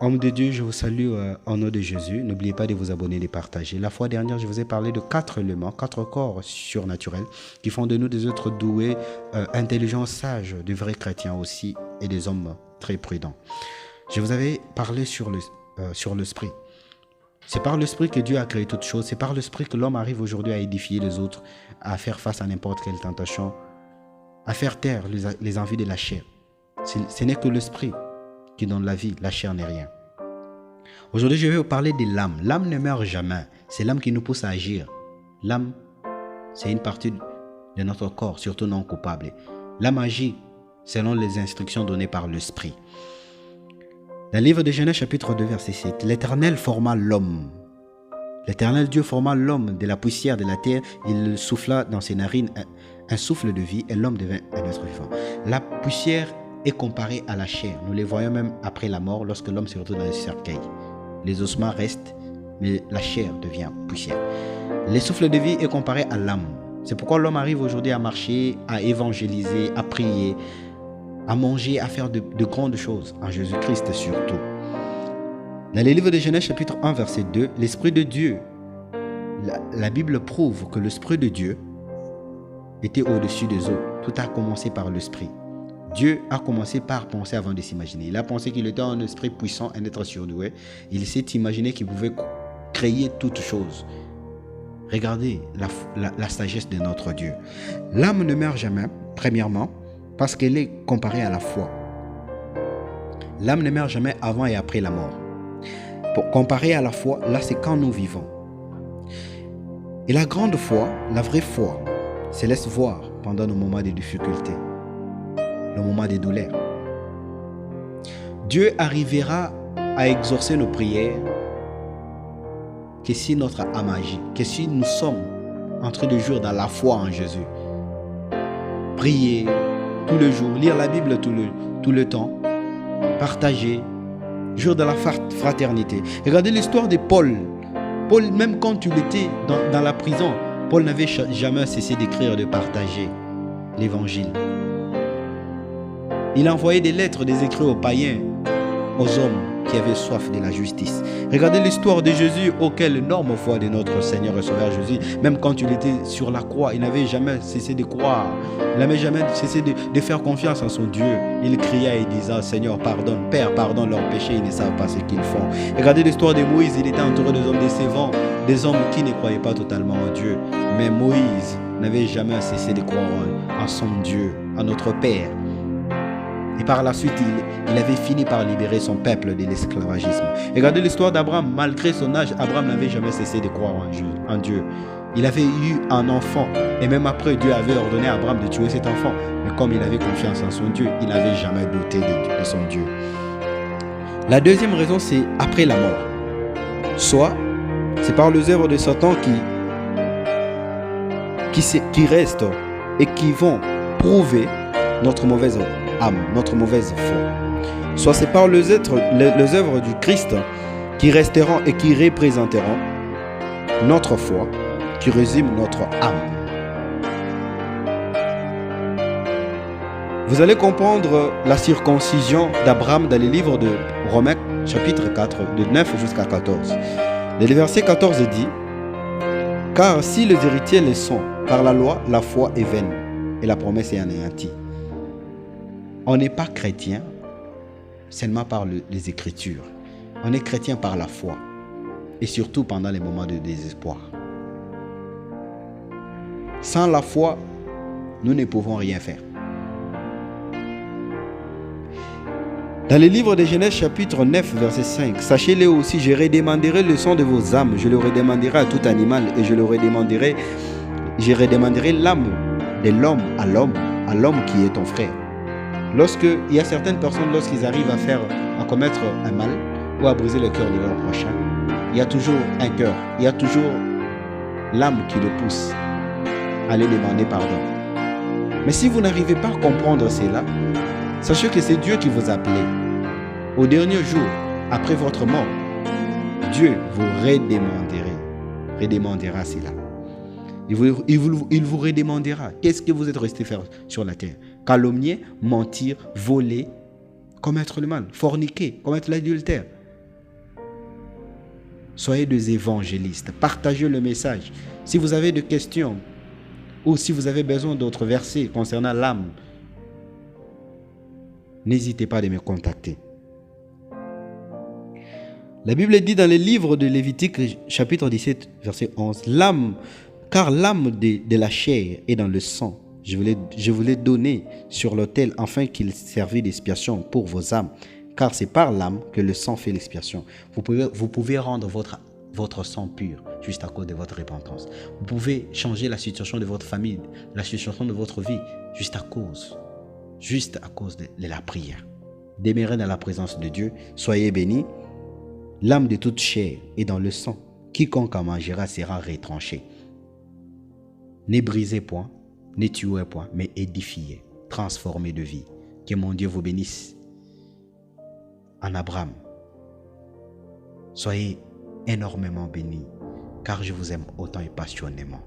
Homme de Dieu, je vous salue au nom de Jésus. N'oubliez pas de vous abonner et de partager. La fois dernière, je vous ai parlé de 4 éléments, 4 corps surnaturels qui font de nous des êtres doués, intelligents, sages, de vrais chrétiens aussi et des hommes très prudents. Je vous avais parlé sur l'esprit. C'est par l'esprit que Dieu a créé toutes choses. C'est par l'esprit que l'homme arrive aujourd'hui à édifier les autres, à faire face à n'importe quelle tentation, à faire taire les envies de la chair. Ce n'est que l'esprit qui donne la vie, la chair n'est rien. Aujourd'hui, je vais vous parler de l'âme. L'âme ne meurt jamais. C'est l'âme qui nous pousse à agir. L'âme, c'est une partie de notre corps, surtout non coupable. L'âme agit selon les instructions données par l'esprit. Dans le livre de Genèse, chapitre 2, verset 7, l'Éternel forma l'homme. L'Éternel Dieu forma l'homme de la poussière de la terre. Il souffla dans ses narines un souffle de vie et l'homme devint un être vivant. La poussière est comparée à la chair. Nous les voyons même après la mort, lorsque l'homme se retrouve dans le cercueil. Les ossements restent, mais la chair devient poussière. Le souffle de vie est comparé à l'âme. C'est pourquoi l'homme arrive aujourd'hui à marcher, à évangéliser, à prier, à manger, à faire de grandes choses, en Jésus-Christ surtout. Dans le livre de Genèse, chapitre 1, verset 2, l'Esprit de Dieu, la Bible prouve que l'Esprit de Dieu était au-dessus des eaux. Tout a commencé par l'Esprit. Dieu a commencé par penser avant de s'imaginer. Il a pensé qu'il était un esprit puissant, un être surdoué. Il s'est imaginé qu'il pouvait créer toutes choses. Regardez la sagesse de notre Dieu. L'âme ne meurt jamais, premièrement, parce qu'elle est comparée à la foi. L'âme ne meurt jamais avant et après la mort. Pour comparer à la foi, là c'est quand nous vivons. Et la grande foi, la vraie foi, se laisse voir pendant nos moments de difficulté, nos moments de douleur. Dieu arrivera à exaucer nos prières que si notre âme agit, que si nous sommes en train de jouer dans la foi en Jésus. Prier tous les jours, lire la Bible tout le temps, partager, jouer dans la fraternité. Regardez l'histoire de Paul. Paul, même quand il était dans la prison, Paul n'avait jamais cessé d'écrire, de partager l'évangile. Il envoyait des lettres, des écrits aux païens, aux hommes qui avaient soif de la justice. Regardez l'histoire de Jésus, auquel l'énorme foi de notre Seigneur et Sauveur Jésus, même quand il était sur la croix, il n'avait jamais cessé de croire. Il n'avait jamais cessé de faire confiance en son Dieu. Il criait et disait, Seigneur, pardonne, Père, pardonne leurs péchés, ils ne savent pas ce qu'ils font. Regardez l'histoire de Moïse, il était entouré des hommes décevants, des hommes qui ne croyaient pas totalement en Dieu. Mais Moïse n'avait jamais cessé de croire en son Dieu, en notre Père. Et par la suite, il avait fini par libérer son peuple de l'esclavagisme. Regardez l'histoire d'Abraham. Malgré son âge, Abraham n'avait jamais cessé de croire en Dieu. Il avait eu un enfant. Et même après, Dieu avait ordonné à Abraham de tuer cet enfant. Mais comme il avait confiance en son Dieu, il n'avait jamais douté de son Dieu. La deuxième raison, c'est après la mort. Soit, c'est par les œuvres de Satan qui restent et qui vont prouver notre mauvaise âme, notre mauvaise foi. Soit c'est par les œuvres du Christ qui resteront et qui représenteront notre foi, qui résument notre âme. Vous allez comprendre la circoncision d'Abraham dans les livres de Romains, chapitre 4, de 9 jusqu'à 14. Le verset 14 dit, « Car si les héritiers le sont par la loi, la foi est vaine, et la promesse est anéantie. » On n'est pas chrétien seulement par les Écritures. On est chrétien par la foi. Et surtout pendant les moments de désespoir. Sans la foi, nous ne pouvons rien faire. Dans le livre de Genèse chapitre 9 verset 5, sachez-le aussi, je redemanderai le sang de vos âmes, je le redemanderai à tout animal et je redemanderai l'âme de l'homme à l'homme qui est ton frère. Lorsqu'il y a certaines personnes, lorsqu'ils arrivent à commettre un mal ou à briser le cœur de leur prochain, il y a toujours un cœur, il y a toujours l'âme qui le pousse à aller demander pardon. Mais si vous n'arrivez pas à comprendre cela, sachez que c'est Dieu qui vous appelle. Au dernier jour, après votre mort, Dieu vous redemandera cela. Il vous redemandera. Qu'est-ce que vous êtes resté faire sur la terre? Calomnier, mentir, voler, commettre le mal, forniquer, commettre l'adultère. Soyez des évangélistes. Partagez le message. Si vous avez des questions ou si vous avez besoin d'autres versets concernant l'âme, n'hésitez pas à me contacter. La Bible dit dans le livre de Lévitique, chapitre 17, verset 11, car l'âme de la chair est dans le sang. Je vous l'ai donné sur l'autel afin qu'il servît d'expiation pour vos âmes. Car c'est par l'âme que le sang fait l'expiation. Vous pouvez rendre votre sang pur juste à cause de votre repentance. Vous pouvez changer la situation de votre famille, la situation de votre vie juste à cause de la prière. Demeurez dans la présence de Dieu. Soyez bénis. L'âme de toute chair est dans le sang. Quiconque en mangera sera retranché. Ne brisez point, ne tuez point, mais édifiez, transformez de vie. Que mon Dieu vous bénisse. En Abraham, soyez énormément bénis, car je vous aime autant et passionnément.